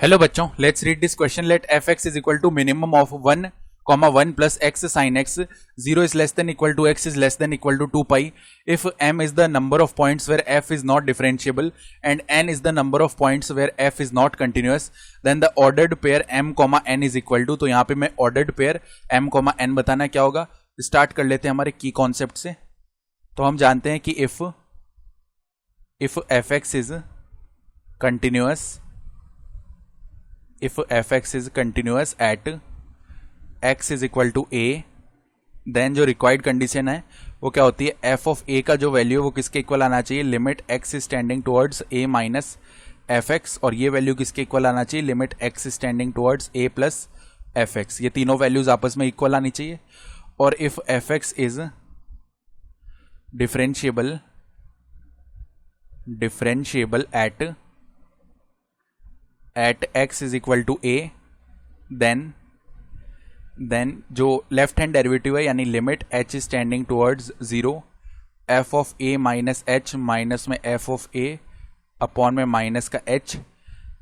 Hello बच्चों, let's read this question. Let f x is equal to minimum of 1 comma 1 plus x sin x, 0 is less than equal to x is less than equal to 2 pi. If m is the number of points where f is not differentiable and n is the number of points where f is not continuous, then the ordered pair m comma n is equal to. तो यहाँ पे मैं ordered pair m comma n बताना क्या होगा. Start कर लेते हैं हमारे की कॉन्सेप्ट से. तो हम जानते हैं कि if fx is continuous, if fx is continuous at x is equal to a, then जो रिक्वायर्ड कंडीशन है वो क्या होती है, f ऑफ a का जो वैल्यू है वो किसके इक्वल आना चाहिए, limit x is tending towards a minus f x, और ये वैल्यू किसके इक्वल आना चाहिए, limit x is tending towards a plus f x. ये तीनों वैल्यूज आपस में इक्वल आनी चाहिए. और if f x is differentiable at x is equal to a, then जो लेफ्ट हैंड डेरिवेटिव है यानी limit h is tending towards 0, f of a minus h minus में f ऑफ a अपॉन में minus का h,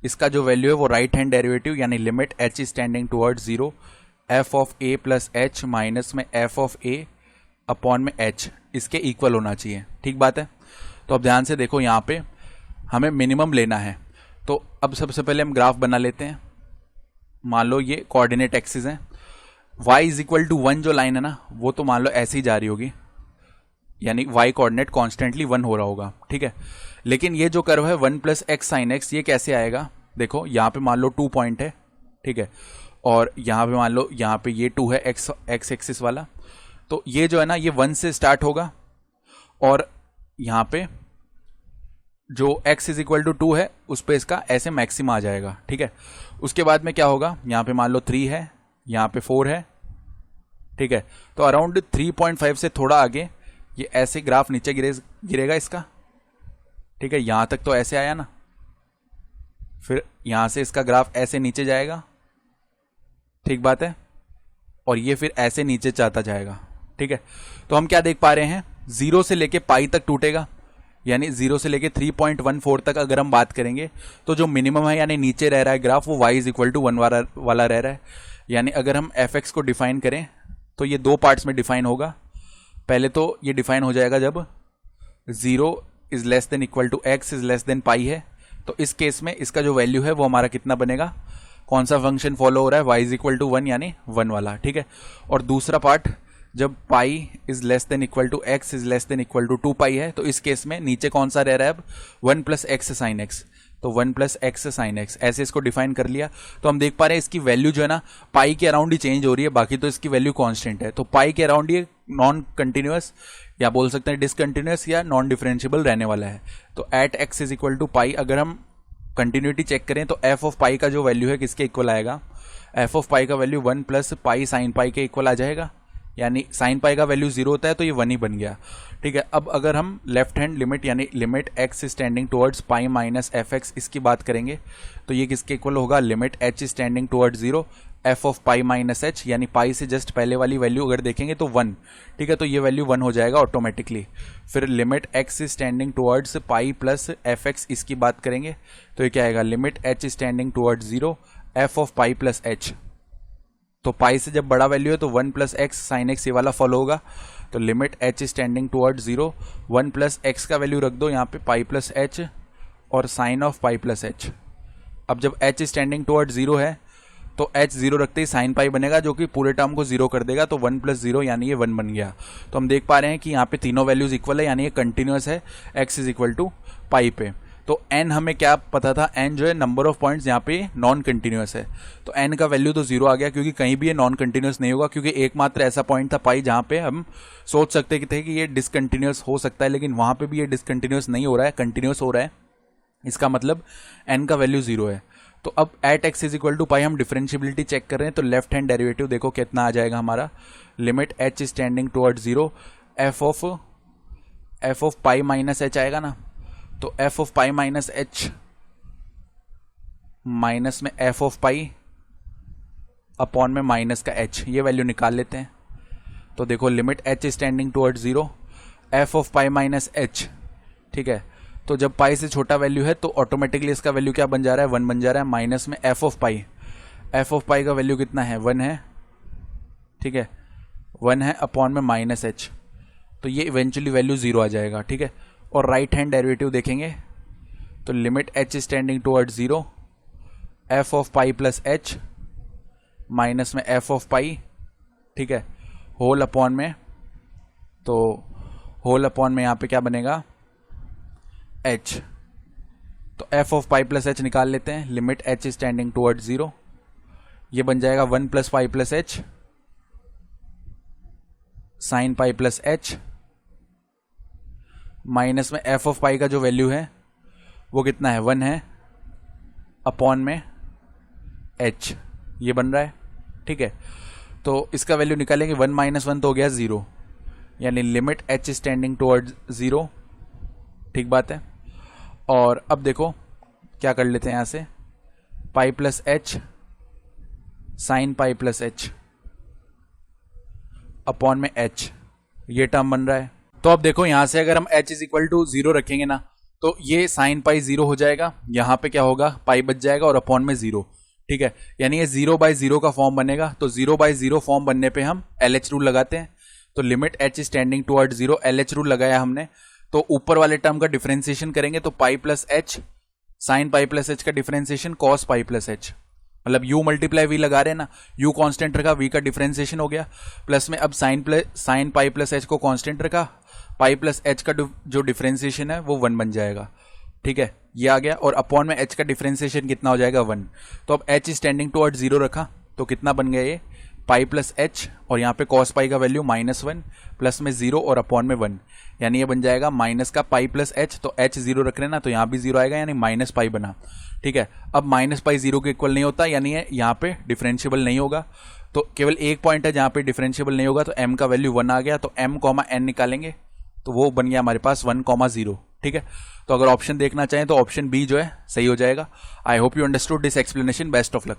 इसका जो value है वो राइट हैंड डेरिवेटिव यानी limit h is tending towards 0, f of a plus h minus में f of a upon में h, इसके इक्वल होना चाहिए. ठीक बात है. तो अब ध्यान से देखो, यहाँ पे हमें मिनिमम लेना है. तो अब सबसे पहले हम ग्राफ बना लेते हैं. मान लो ये कोऑर्डिनेट एक्सिस है, y इज इक्वल टू 1 जो लाइन है ना वो तो मान लो ऐसे ही जा रही होगी, यानी y कोऑर्डिनेट कॉन्स्टेंटली 1 हो रहा होगा. ठीक है. लेकिन ये जो कर्व है 1 प्लस एक्स साइन एक्स, ये कैसे आएगा. देखो यहाँ पे मान लो 2 पॉइंट है. ठीक है. और यहाँ पे मान लो यहाँ पे ये 2 है एक्स एक्सिस वाला. तो ये जो है ना ये 1 से स्टार्ट होगा और यहाँ पे जो x इज इक्वल टू 2 है उस पर इसका ऐसे मैक्सिमा आ जाएगा. ठीक है. उसके बाद में क्या होगा, यहाँ पे मान लो 3 है, यहाँ पे 4 है. ठीक है. तो अराउंड 3.5 से थोड़ा आगे ये ऐसे ग्राफ नीचे गिरेगा इसका. ठीक है. यहाँ तक तो ऐसे आया ना, फिर यहाँ से इसका ग्राफ ऐसे नीचे जाएगा. ठीक बात है. और ये फिर ऐसे नीचे जाता जाएगा. ठीक है. तो हम क्या देख पा रहे हैं, 0 से लेके पाई तक टूटेगा, यानी 0 से लेके 3.14 तक अगर हम बात करेंगे तो जो मिनिमम है यानी नीचे रह रहा है ग्राफ वो y इज इक्वल टू 1 वाला रह रहा है. यानी अगर हम एफ एक्स को डिफाइन करें तो ये दो पार्ट्स में डिफाइन होगा. पहले तो ये डिफाइन हो जाएगा जब 0 is less than equal to x is less than pi है. तो इस केस में इसका जो वैल्यू है वो हमारा कितना बनेगा, कौन सा फंक्शन फॉलो हो रहा है, y इज इक्वल टू 1 यानी 1 वाला. ठीक है. और दूसरा पार्ट जब pi is less than equal to x is less than equal to 2 pi है, तो इस केस में नीचे कौन सा रह रहा है अब, 1 प्लस एक्स साइन एक्स. तो 1 प्लस एक्स साइन एक्स ऐसे इसको डिफाइन कर लिया. तो हम देख पा रहे हैं इसकी वैल्यू जो है ना पाई के अराउंड ही चेंज हो रही है, बाकी तो इसकी वैल्यू कांस्टेंट है. तो पाई के अराउंड ये नॉन कंटिन्यूअस या बोल सकते हैं डिसकंटिन्यूअस या नॉन डिफरेंशिएबल रहने वाला है. तो at x is equal to pi अगर हम कंटिन्यूटी चेक करें तो एफ ऑफ पाई का जो वैल्यू है किसके इक्वल आएगा, एफ ऑफ पाई का value 1 plus pi sine pi के इक्वल आ जाएगा. यानी साइन पाई का वैल्यू 0 होता है तो ये 1 ही बन गया. ठीक है. अब अगर हम लेफ्ट हैंड लिमिट यानी limit x is tending towards pi minus f x इसकी बात करेंगे तो ये किसके इक्वल होगा, limit h is tending towards 0, f of pi minus h, यानी पाई से जस्ट पहले वाली वैल्यू अगर देखेंगे तो 1. ठीक है. तो ये वैल्यू 1 हो जाएगा ऑटोमेटिकली. फिर limit x is tending towards pi plus f x इसकी बात करेंगे तो ये क्या आएगा, limit h is tending towards 0, f of pi plus h. तो पाई से जब बड़ा वैल्यू है तो 1 प्लस एक्स साइन एक्स ये वाला फॉलो होगा. तो limit h is tending towards 0, 1 plus x का वैल्यू रख दो यहाँ पे पाई प्लस h और sine of pi plus h. अब जब h इज टेंडिंग टुवर्ड्स 0 है तो h 0 रखते ही साइन पाई बनेगा जो कि पूरे टर्म को 0 कर देगा. तो 1 प्लस 0 यानी ये 1 बन गया. तो हम देख पा रहे हैं कि यहाँ पे तीनों वैल्यूज इक्वल है यानी ये कंटिन्यूअस है x इज इक्वल टू पाई पे. तो n हमें क्या पता था, n जो है नंबर ऑफ पॉइंट्स यहाँ पे नॉन कंटिन्यूअस है. तो n का वैल्यू तो 0 आ गया क्योंकि कहीं भी ये नॉन कंटिन्यूअस नहीं होगा, क्योंकि एकमात्र ऐसा पॉइंट था पाई जहाँ पे हम सोच सकते थे कि ये डिसकंटिन्यूअस हो सकता है, लेकिन वहाँ पे भी ये डिसकंटिन्यूअस नहीं हो रहा है, कंटिन्यूअस हो रहा है. इसका मतलब n का वैल्यू 0 है. तो अब at x is equal to pi हम डिफरेंशियबिलिटी चेक कर रहे हैं तो लेफ्ट हैंड डेरिवेटिव देखो कितना आ जाएगा हमारा, limit h is tending towards 0, f of pi minus h आएगा ना. तो f of pi minus h minus में f ऑफ पाई अपॉन में माइनस का h, ये वैल्यू निकाल लेते हैं. तो देखो limit h is tending towards 0, f of pi minus h. ठीक है. तो जब पाई से छोटा वैल्यू है तो ऑटोमेटिकली इसका वैल्यू क्या बन जा रहा है, 1 बन जा रहा है, माइनस में f of pi, f of pi का वैल्यू कितना है, 1 है, ठीक है, 1 है अपॉन में माइनस एच, तो ये इवेंचुअली वैल्यू 0 आ जाएगा, ठीक है। और राइट हैंड डेरिवेटिव देखेंगे तो limit H is tending towards 0, F of pi plus H minus में एफ ऑफ पाई, ठीक है, होल अपॉन में, तो होल अपॉन में यहाँ पे क्या बनेगा, एच, तो F of pi plus H निकाल लेते हैं, limit H is tending towards 0, ये बन जाएगा 1 plus pi plus h sine pi plus H minus में एफ ऑफ पाई का जो वैल्यू है वो कितना है, 1 है अपॉन में एच, ये बन रहा है, ठीक है। तो इसका वैल्यू निकालेंगे, 1 माइनस 1 तो हो गया 0, यानी limit H is tending towards 0, ठीक बात है। और अब देखो क्या कर लेते हैं यहाँ से, पाई plus h sine pi plus H upon में एच, ये टर्म बन रहा है। तो अब देखो यहां से अगर हम h इज इक्वल टू 0 रखेंगे ना, तो ये साइन पाई 0 हो जाएगा, यहां पे क्या होगा, पाई बच जाएगा और अपॉन में 0, ठीक है, यानी ये 0/0 का फॉर्म बनेगा। तो 0/0 फॉर्म बनने पे हम LH रूल लगाते हैं, तो limit h is tending toward 0, LH rule लगाया हमने, तो ऊपर वाले टर्म का डिफरेंशिएशन करेंगे, तो pi plus h sine pi plus h का differentiation cos pi plus h, मतलब u मल्टीप्लाई v लगा रहे हैं ना, u कांस्टेंट रखा, v का डिफरेंशिएशन हो गया, प्लस में अब साइन पाई प्लस एच को कांस्टेंट रखा, पाई प्लस एच का जो डिफरेंशिएशन है वो 1 बन जाएगा, ठीक है, ये आ गया, और अपॉन में h का डिफरेंशिएशन कितना हो जाएगा, 1। तो अब h इज टेंडिंग टुवर्ड 0 रखा, तो कितना बन गया ये, पाई प्लस एच, और यहाँ पे कॉस पाई का वैल्यू -1 प्लस में 0 और अपॉन में 1, यानी ये बन जाएगा माइनस का पाई प्लस एच, तो h 0 रख रहे हैं ना, तो यहाँ भी 0 आएगा, यानी माइनस पाई बना, ठीक है। अब माइनस पाई 0 के इक्वल नहीं होता, यानी ये यहाँ पे डिफरेंशिएबल नहीं होगा, तो केवल एक पॉइंट है जहाँ पे डिफरेंशिएबल नहीं होगा, तो m का वैल्यू 1 आ गया, तो m,n निकालेंगे, तो वो बन गया हमारे पास 1,0, ठीक है। तो अगर ऑप्शन देखना चाहें तो ऑप्शन बी जो है सही हो जाएगा। I hope you understood this explanation, best of luck.